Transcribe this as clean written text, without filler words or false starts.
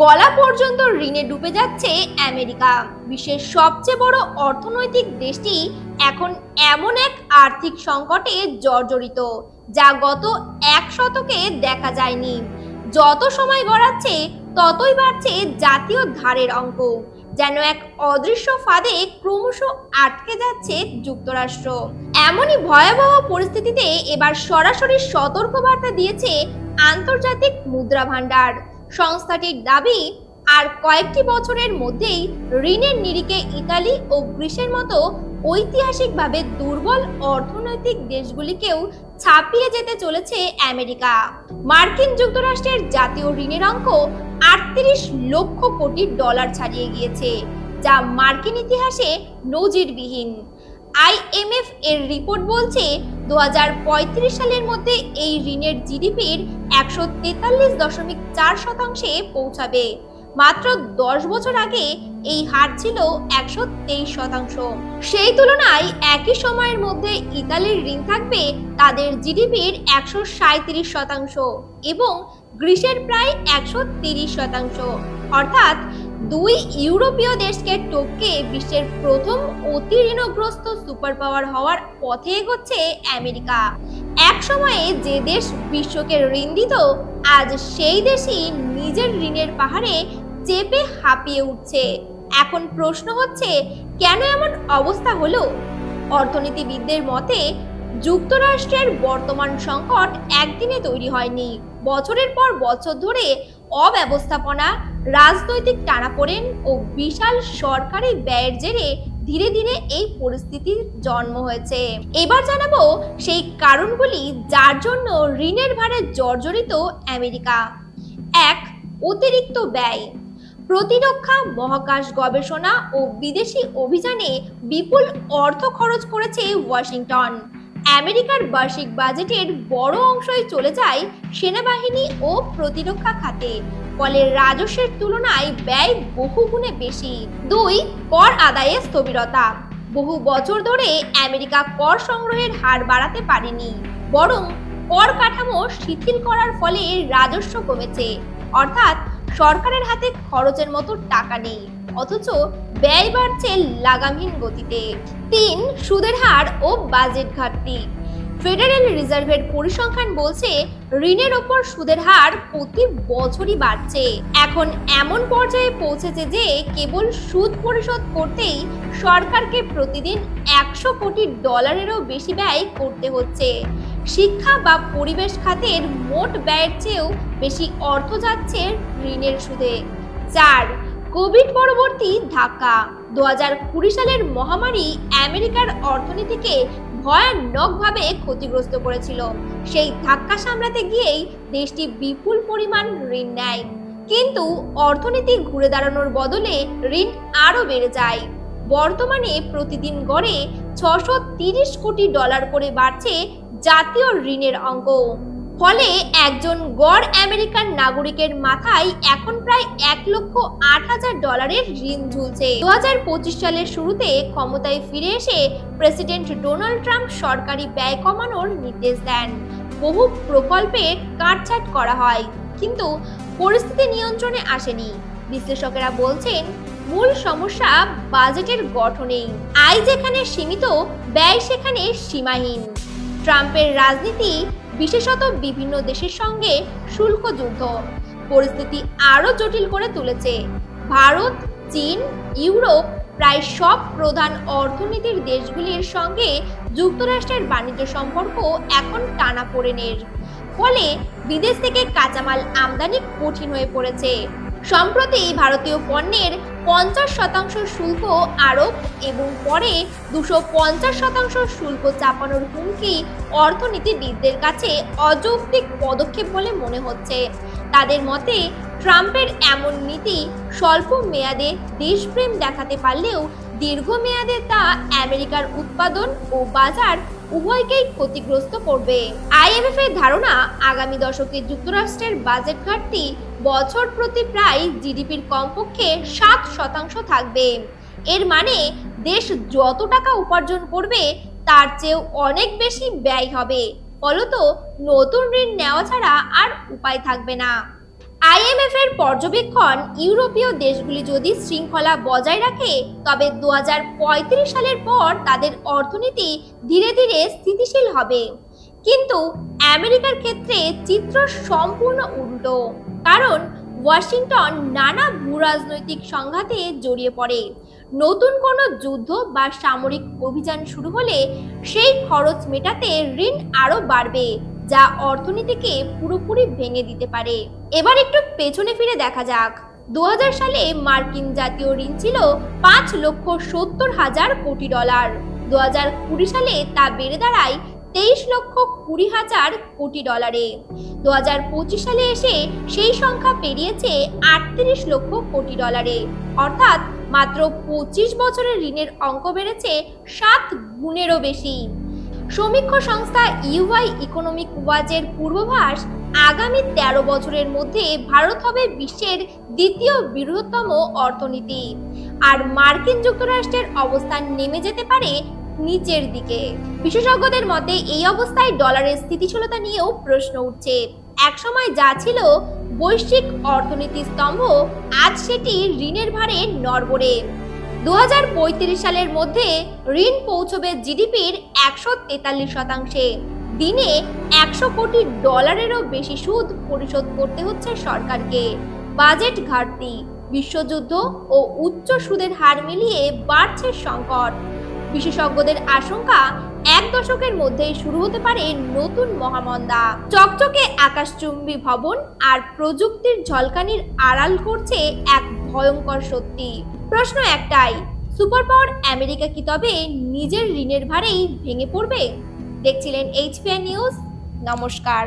গলা পর্যন্ত ঋণে ডুবে যাচ্ছে আমেরিকা। বিশ্বের সবচেয়ে বড় অর্থনৈতিক দেশটি এখন এমন এক আর্থিক সংকটে জর্জরিত যা গত এক শতকে দেখা যায়নি। যত সময় গড়াচ্ছে ততই বাড়ছে জাতীয় ধারের অঙ্ক, যেন এক অদৃশ্য ফাঁদে ক্রমশ আটকে যাচ্ছে যুক্তরাষ্ট্র। এমনই ভয়াবহ পরিস্থিতিতে এবার সরাসরি সতর্কবার্তা দিয়েছে আন্তর্জাতিক মুদ্রা ভান্ডার। সংস্থাটির দাবি, আর কয়েকটি বছরের মধ্যেই ঋণের নিরিখে ইতালি ও গ্রিসের মতো ঐতিহাসিকভাবে দুর্বল অর্থনৈতিক দেশগুলিকেও ছাপিয়ে যেতে চলেছে আমেরিকা। মার্কিন যুক্তরাষ্ট্রের জাতীয় ঋণের অঙ্ক ৩৮ লক্ষ কোটি ডলার ছাড়িয়ে গিয়েছে, যা মার্কিন ইতিহাসে নজিরবিহীন। আইএমএফ এর রিপোর্ট বলছে ২০৩৫ সালের মধ্যে এই ঋণের জিডিপির ১৪৩.৪% পৌঁছাবে। মাত্র ১০ বছর আগে এই হার ছিল ১২৩%। সেই তুলনায় একই সময়ের মধ্যে ইতালির ঋণ থাকবে তাদের জিডিপির ১৩৭% এবং গ্রিসের প্রায় ১৩০%। অর্থাৎ দুই ইউরোপীয় দেশকে টপকে বিশ্বের প্রথম অতি ঋণগ্রস্ত সুপার পাওয়ার হওয়ার পথে এগোচ্ছে আমেরিকা। এক সময়ে যে দেশ বিশ্বকে ঋণ দিত, আজ সেই দেশই নিজের ঋণের পাহাড়ে চেপে হাঁপিয়ে উঠছে। এখন প্রশ্ন হচ্ছে, কেন এমন অবস্থা হলো? অর্থনীতিবিদদের মতে, যুক্তরাষ্ট্রের বর্তমান সংকট একদিনে তৈরি হয়নি। বছরের পর বছর ধরে অব্যবস্থাপনা, রাজনৈতিক টানাপোড়েন ও বিশাল সরকারি ব্যয়ের জেরে ধীরে ধীরে এই পরিস্থিতির জন্ম হয়েছে। এবার জানাবো সেই কারণগুলি যার জন্য ঋণের ভারে জর্জরিত আমেরিকা। ১. অতিরিক্ত ব্যয়। প্রতিরক্ষা, মহাকাশ গবেষণা ও বিদেশি অভিযানে বিপুল অর্থ খরচ করেছে ওয়াশিংটন। আমেরিকার বার্ষিক বাজেটের বড় অংশই চলে যায় সেনাবাহিনী ও প্রতিরক্ষা খাতে, ফলে রাজস্বের তুলনায় ব্যয় বহুগুণে বেশি। ২. কর আদায়ে স্থবিরতা। বহু বছর ধরে আমেরিকা কর সংগ্রহের হার বাড়াতে পারেনি, বরং কর কাঠামো শিথিল করার ফলে রাজস্ব কমেছে। অর্থাৎ সরকারের হাতে খরচের মতো টাকা নেই, অথচ ব্যয় বাড়ছে লাগামহীন গতিতে। ৩. সুদের হার ও বাজেট ঘাটতি। ফেডারেল রিজার্ভের পরিসংখ্যান বলছে ঋণের ওপর সুদের হার প্রতি বছরই বাড়ছে। এখন এমন পর্যায়ে পৌঁছেছে যে কেবল সুদ পরিশোধ করতেই সরকারকে প্রতিদিন ১০০ কোটি ডলারেরও বেশি ব্যয় করতে হচ্ছে। শিক্ষা বা পরিবেশ খাতের মোট ব্যয়ের চেয়েও বেশি অর্থ যাচ্ছে ঋণের সুদে। ৪. কোভিড পরবর্তী ধাক্কা। ২০২০ সালের মহামারী আমেরিকার অর্থনীতিকে ভয়ানকভাবে ক্ষতিগ্রস্ত করেছিল। সেই ধাক্কা সামলাতে গিয়েই দেশটি বিপুল পরিমাণ ঋণ নেয়, কিন্তু অর্থনীতি ঘুরে দাঁড়ানোর বদলে ঋণ আরও বেড়ে যায়। বর্তমানে প্রতিদিন গড়ে ৬৩০ কোটি ডলার করে বাড়ছে জাতীয় ঋণের অঙ্ক। ফলে একজন গড় আমেরিকান নাগরিকের মাথায় এখন প্রায় ১,০৮,০০০ ডলারের ঋণ ঝুলছে। ২০২৫ সালের শুরুতে ক্ষমতায় ফিরে এসে প্রেসিডেন্ট ডোনাল্ড ট্রাম্প সরকারি ব্যয় কমানোর নির্দেশ দেন। বহু প্রকল্পে কাটছাঁট করা হয়, কিন্তু পরিস্থিতি নিয়ন্ত্রণে আসেনি। বিশ্লেষকেরা বলছেন, মূল সমস্যা বাজেটের গঠনেই। আয় যেখানে সীমিত, ব্যয় সেখানে সীমাহীন। ট্রাম্পের রাজনীতি, বিশেষত বিভিন্ন দেশের সঙ্গে শুল্ক যুদ্ধ, পরিস্থিতি আরো জটিল করে তুলেছে। ভারত, চীন, ইউরোপ প্রায় সব প্রধান অর্থনীতির দেশগুলির সঙ্গে যুক্তরাষ্ট্রের বাণিজ্য সম্পর্ক এখন টানাপোড়েনের। ফলে বিদেশ থেকে কাঁচামাল আমদানি কঠিন হয়ে পড়েছে। সম্প্রতি ভারতীয় পণ্যের ৫০% শুল্ক আরোপ এবং পরে ২৫০% শুল্ক চাপানোর হুমকি অর্থনীতিবিদদের কাছে অযৌক্তিক পদক্ষেপ বলে মনে হচ্ছে। তাদের মতে, ট্রাম্পের এমন নীতি স্বল্প মেয়াদে দেশপ্রেম দেখাতে পারলেও দীর্ঘমেয়াদে তা আমেরিকার উৎপাদন ও বাজার উভয়কেই ক্ষতিগ্রস্ত করবে। আইএমএফ এর ধারণা, আগামী দশকে যুক্তরাষ্ট্রের বাজেট ঘাটতি বছর প্রতি প্রায় জিডিপির কমপক্ষে ৭% থাকবে। এর মানে দেশ যত টাকা উপার্জন করবে তার চেয়েও অনেক বেশি ব্যয় হবে। ফলত নতুন ঋণ নেওয়া ছাড়া আর উপায় থাকবে না। আইএমএফ এর পর্যবেক্ষণ, ইউরোপীয় দেশগুলি যদি শৃঙ্খলা বজায় রাখে তবে 2035 সালের পর তাদের অর্থনীতি ধীরে ধীরে স্থিতিশীল হবে। কিন্তু আমেরিকার ক্ষেত্রে চিত্র সম্পূর্ণ উল্টো, কারণ ওয়াশিংটন নানা ভূরাজনৈতিক সংঘাতে জড়িয়ে পড়ে। নতুন কোনো যুদ্ধ বা সামরিক অভিযান শুরু হলে সেই খরচ মেটাতে ঋণ আরো বাড়বে, যা অর্থনীতিকে পুরোপুরি ভেঙে দিতে পারে। এবার একটু পেছনে ফিরে দেখা যাক। 2000 সালে মার্কিন জাতীয় ঋণ ছিল $5,70,000 কোটি। 2020 সালে তা বেড়ে দাঁড়ায় $23,20,000 কোটি। 2025 সালে এসে সেই সংখ্যা পেরিয়েছে $38 লক্ষ কোটি। অর্থাৎ মাত্র 25 বছরের ঋণের অঙ্ক বেড়েছে 7 গুণেরও বেশি। সমীক্ষা সংস্থা ইউআই ইকোনমিক ওয়াচের পূর্বাভাস, আগামী 13 বছরের মধ্যে ভারত হবে বিশ্বের দ্বিতীয় বৃহত্তম অর্থনীতি, আর মার্কিন যুক্তরাষ্ট্রের অবস্থান নেমে যেতে পারে নিচের দিকে। বিশেষজ্ঞদের মতে এই অবস্থায় ডলারের স্থিতিশীলতা নিয়েও প্রশ্ন উঠছে। একসময় যা ছিল বৈশ্বিক অর্থনীতির স্তম্ভ, আজ সেটি ঋণের ভারে নড়বড়ে। 2035 সালের মধ্যে ঋণ পৌঁছবে জিডিপির 143%। দিনে $100 কোটি বেশি সুদ পরিশোধ করতে হচ্ছে সরকারকে। বাজেট ঘাটতি, বিশ্বযুদ্ধ ও উচ্চ সুদের হার মিলিয়ে বাড়ছে সংকট। বিশেষজ্ঞদের আশঙ্কা, 1 দশকের মধ্যেই শুরু হতে পারে নতুন মহামন্দা। চকচকে আকাশচুম্বী ভবন আর প্রযুক্তির ঝলকানির আড়াল করছে এক ভয়ঙ্কর সত্যি। প্রশ্ন একটাই, সুপার পাওয়ার আমেরিকা কি তবে নিজের ঋণের ভারেই ভেঙে পড়বে? দেখছিলেন HPN নিউজ। নমস্কার।